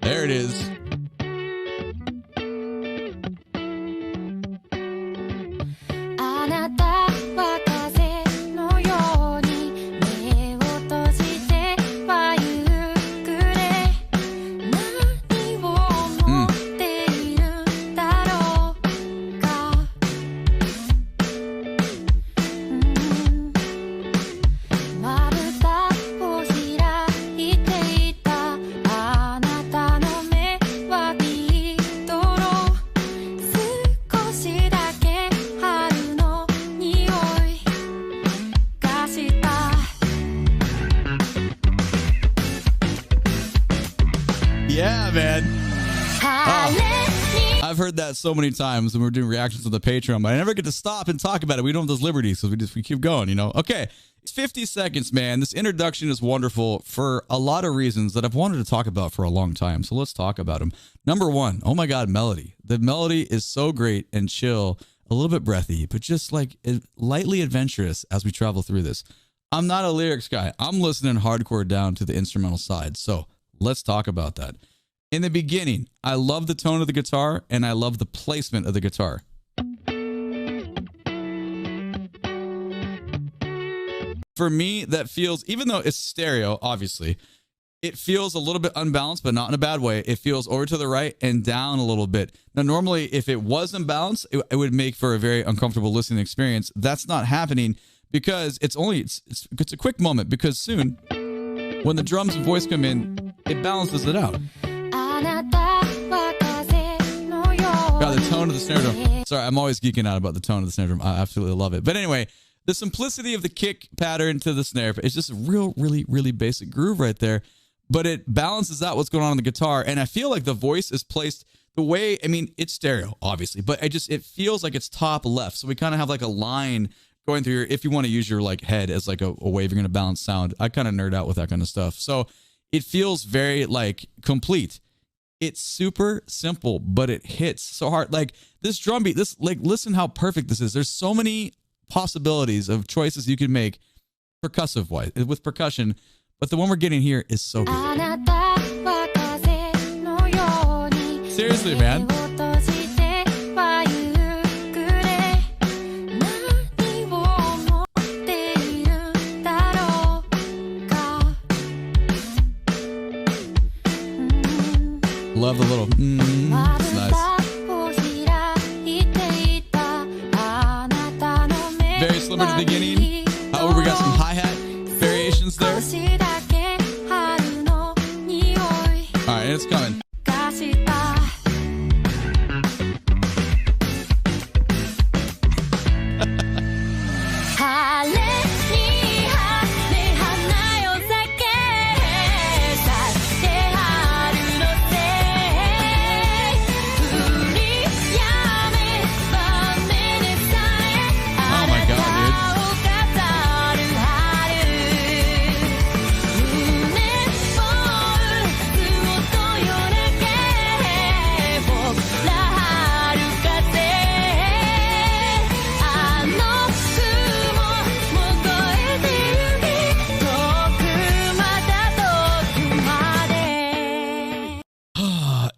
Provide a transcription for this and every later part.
There it is. Yeah, man. I've heard that so many times when we're doing reactions on the Patreon, but I never get to stop and talk about it. We don't have those liberties, so we keep going, you know? Okay, it's 50 seconds, man. This introduction is wonderful for a lot of reasons that I've wanted to talk about for a long time, so let's talk about them. Number one, oh my God, melody. The melody is so great and chill, a little bit breathy, but just like lightly adventurous as we travel through this. I'm not a lyrics guy. I'm listening hardcore down to the instrumental side, so let's talk about that. In the beginning, I love the tone of the guitar and I love the placement of the guitar. For me, that feels, even though it's stereo, obviously, it feels a little bit unbalanced, but not in a bad way. It feels over to the right and down a little bit. Now, normally, if it was imbalanced, it would make for a very uncomfortable listening experience. That's not happening because it's a quick moment, because soon, when the drums and voice come in, it balances it out. God, the tone of the snare drum. Sorry, I'm always geeking out about the tone of the snare drum. I absolutely love it. But anyway, the simplicity of the kick pattern to the snare, it's just a really basic groove right there. But it balances out what's going on the guitar. And I feel like the voice is placed the way, I mean, it's stereo, obviously, but it feels like it's top left. So we kind of have like a line going through your, if you want to use your like head as like a way you're going to balance sound. I kind of nerd out with that kind of stuff. So it feels very like complete. It's super simple, but it hits so hard. Like this drum beat, listen how perfect this is. There's so many possibilities of choices you can make percussive wise with percussion, but the one we're getting here is so good. Seriously, man. Love the little it's nice. Very slimmer at the beginning. However, we got some hi-hat variations there. All right, it's coming.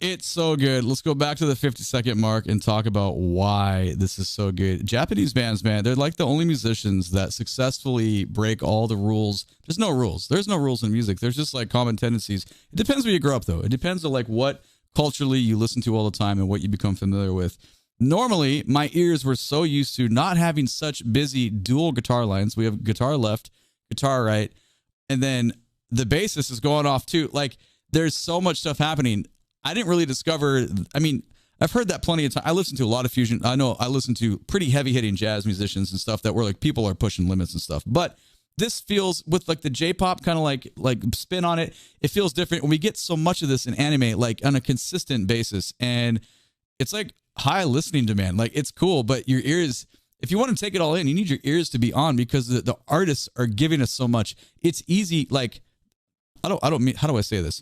It's so good. Let's go back to the 50-second mark and talk about why this is so good. Japanese bands, man, they're like the only musicians that successfully break all the rules. There's no rules. There's no rules in music. There's just like common tendencies. It depends where you grow up, though. It depends on like what culturally you listen to all the time and what you become familiar with. Normally, my ears were so used to not having such busy dual guitar lines. We have guitar left, guitar right, and then the bassist is going off too. Like, there's so much stuff happening. I didn't really discover, I mean, I've heard that plenty of times. I listen to a lot of fusion. I know I listen to pretty heavy-hitting jazz musicians and stuff that were like, people are pushing limits and stuff. But this feels, with like the J-pop kind of like spin on it, it feels different. We get so much of this in anime, like on a consistent basis. And it's like high listening demand. Like, it's cool, but your ears, if you want to take it all in, you need your ears to be on, because the artists are giving us so much. It's easy. Like, I don't mean, how do I say this?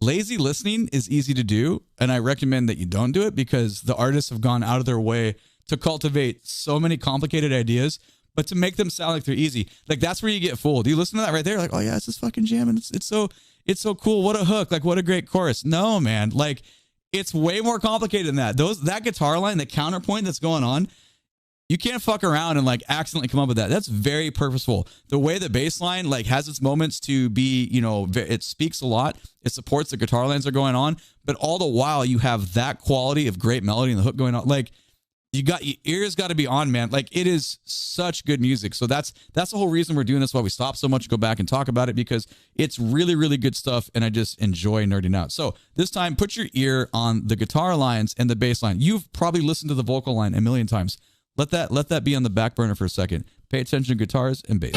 Lazy listening is easy to do, and I recommend that you don't do it, because the artists have gone out of their way to cultivate so many complicated ideas, but to make them sound like they're easy. Like, that's where you get fooled. You listen to that right there, like, oh yeah, it's just fucking jamming. It's it's so cool. What a hook. Like, what a great chorus. No, man. Like, it's way more complicated than that. That guitar line, the counterpoint that's going on, you can't fuck around and like accidentally come up with that. That's very purposeful. The way the bass line like has its moments to be, you know, it speaks a lot. It supports the guitar lines that are going on, but all the while you have that quality of great melody and the hook going on. Like, your ears got to be on, man. Like, it is such good music. So that's the whole reason we're doing this, why we stop so much to go back and talk about it, because it's really, really good stuff, and I just enjoy nerding out. So this time, put your ear on the guitar lines and the bass line. You've probably listened to the vocal line a million times. Let that be on the back burner for a second. Pay attention to guitars and bass.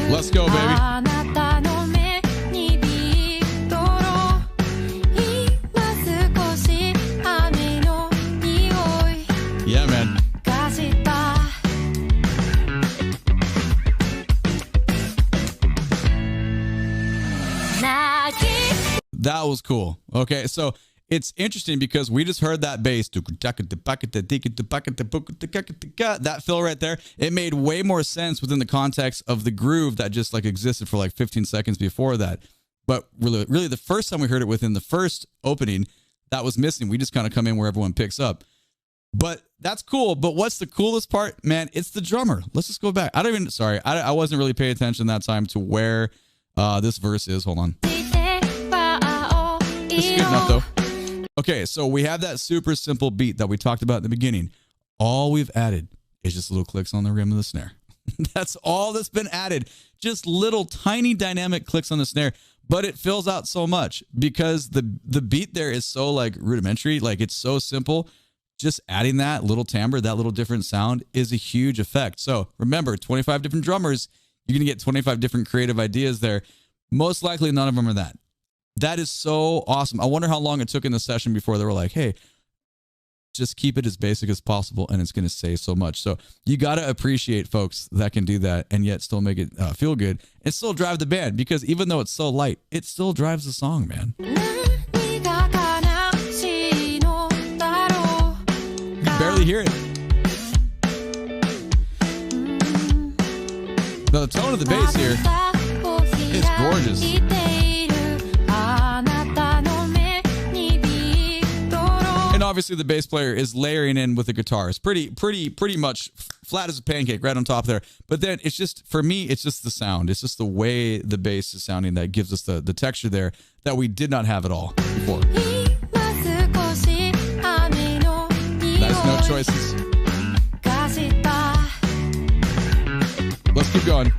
Let's go, baby. Yeah, man. That was cool. Okay, so it's interesting because we just heard that bass. That fill right there. It made way more sense within the context of the groove that just like existed for like 15 seconds before that. But really the first time we heard it within the first opening, that was missing. We just kind of come in where everyone picks up. But that's cool. But what's the coolest part, man? It's the drummer. Let's just go back. I wasn't really paying attention that time to where this verse is. Hold on. This is good enough though. Okay, so we have that super simple beat that we talked about in the beginning. All we've added is just little clicks on the rim of the snare. That's all that's been added. Just little tiny dynamic clicks on the snare, but it fills out so much because the beat there is so like rudimentary, like it's so simple. Just adding that little timbre, that little different sound is a huge effect. So remember, 25 different drummers, you're going to get 25 different creative ideas there. Most likely none of them are that. That is so awesome. I wonder how long it took in the session before they were like, hey, just keep it as basic as possible and it's going to say so much. So you got to appreciate folks that can do that and yet still make it feel good and still drive the band, because even though it's so light, it still drives the song, man. You can barely hear it. The tone of the bass here is gorgeous. And obviously the bass player is layering in with the guitar. It's pretty much flat as a pancake right on top there. But then it's just, for me, it's just the sound. It's just the way the bass is sounding that gives us the texture there that we did not have at all before. That's no choices. Let's keep going.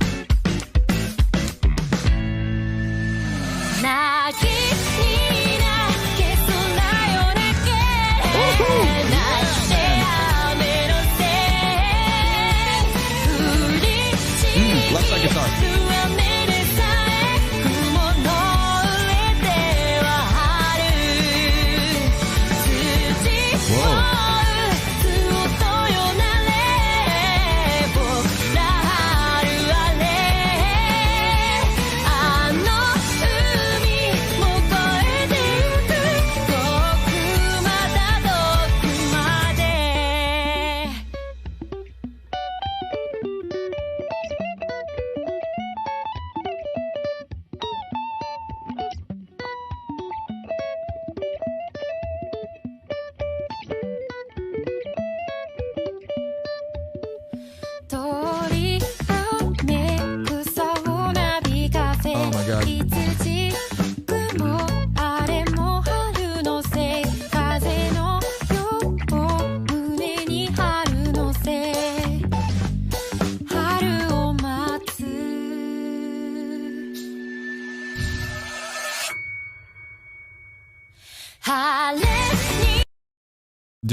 Left side guitar.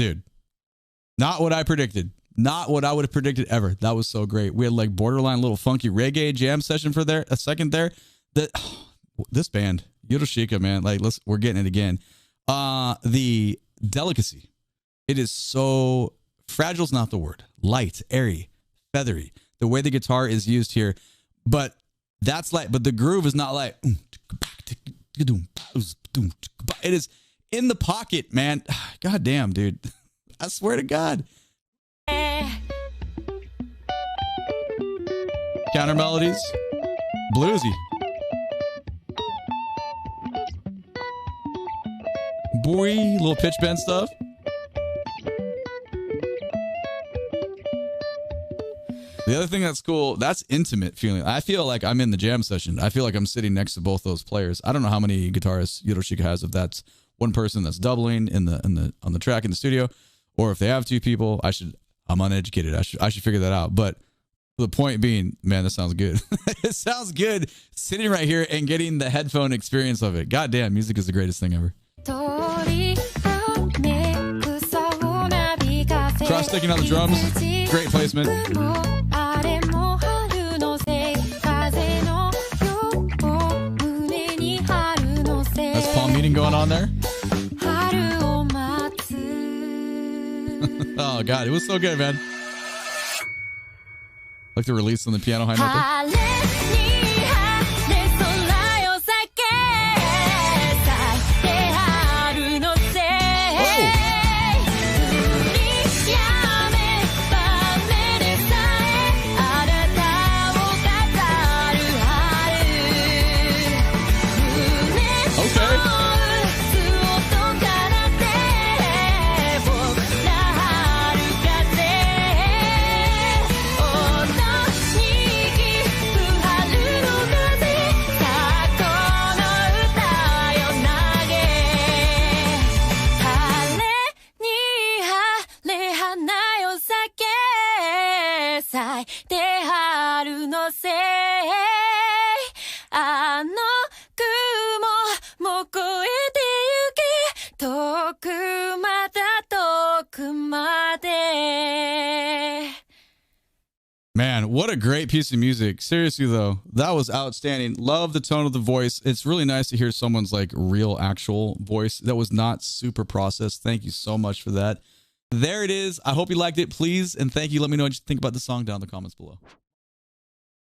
dude, not what I predicted. Not what I would have predicted ever. That was so great. We had like borderline little funky reggae jam session for there a second there. This band, Yorushika, man, like we're getting it again. The delicacy. It is so fragile is not the word. Light, airy, feathery. The way the guitar is used here, but that's light. But the groove is not light. It is in the pocket, man. God damn, dude. I swear to God. Counter melodies, bluesy. Boy, little pitch bend stuff. The other thing that's cool, that's intimate feeling. I feel like I'm in the jam session. I feel like I'm sitting next to both those players. I don't know how many guitarists Yorushika has, if that's one person that's doubling on the track in the studio, or if they have two people. I'm uneducated. I should figure that out. But the point being, man, that sounds good. It sounds good sitting right here and getting the headphone experience of it. God damn, music is the greatest thing ever. Cross-sticking on the drums. Great placement. That's palm muting going on there. Oh, God. It was so good, man. Like the release on the piano high note there. Man, what a great piece of music. Seriously, though, that was outstanding. Love the tone of the voice. It's really nice to hear someone's like real, actual voice that was not super processed. Thank you so much for that. There it is. I hope you liked it. Please and thank you. Let me know what you think about the song down in the comments below.